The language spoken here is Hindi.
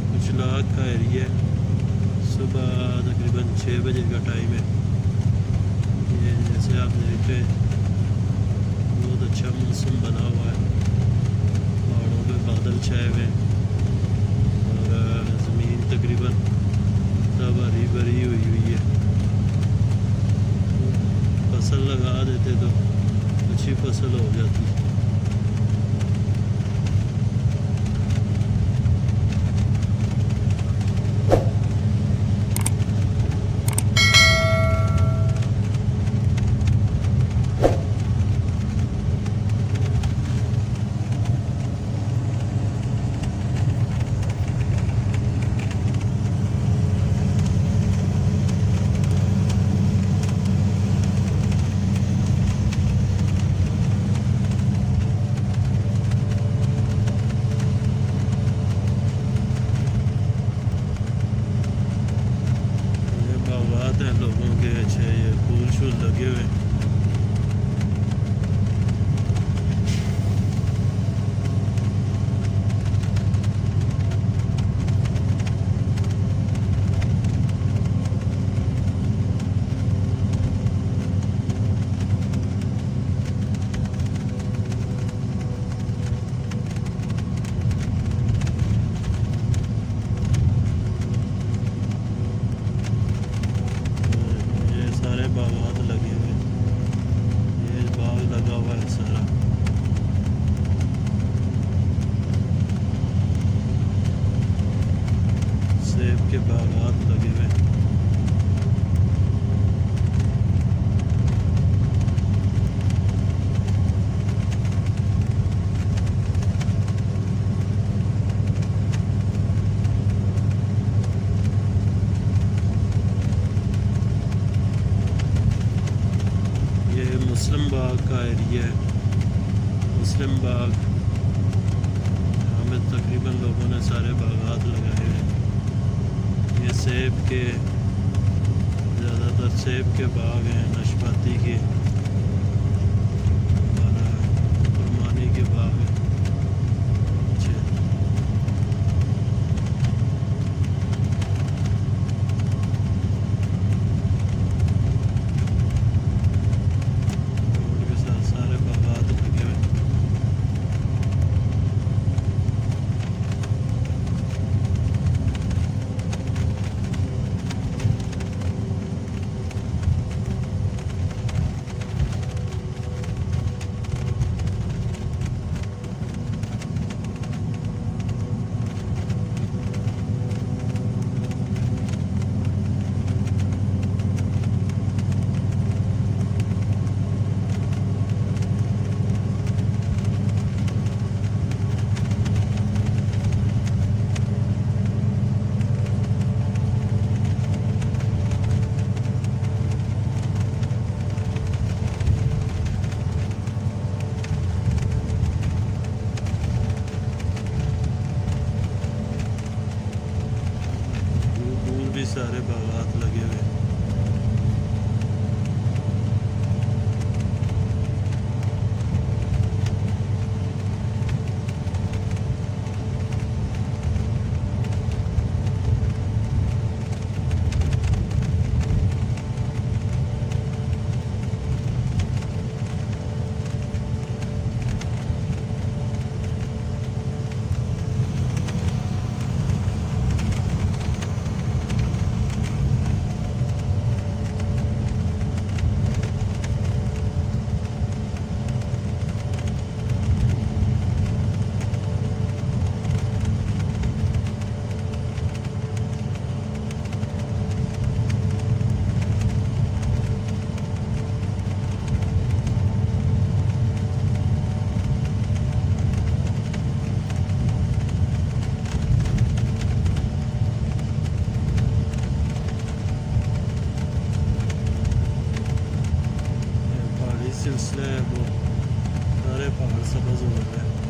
कुचलाग का एरिया है। सुबह तकरीबन 6 बजे का टाइम है। ये जैसे आप देख रहे हैं बहुत अच्छा मौसम बना हुआ है, पहाड़ों पे बादल छाए हुए हैं और ज़मीन तकरीबन सब हरी भरी हुई है। फसल लगा देते तो अच्छी फसल हो जाती। बागात हैं लोगों के अच्छे, ये फूल शूल लगे हुए। बागात लगे हुए, ये बाग लगा हुआ है सारा। सेब के बागात लगे हुए। मुस्लिम बाग का एरिया है। मुस्लिम बाग यहाँ में तकरीबन लोगों ने सारे बागात लगाए हैं। ये सेब के, ज़्यादातर सेब के बाग हैं, नाशपाती के और खुरमानी के बाग हैं। भी सारे बागात लगे हुए। सिलसिला है वो सारे पहाड़ सब्ज़ हो गए।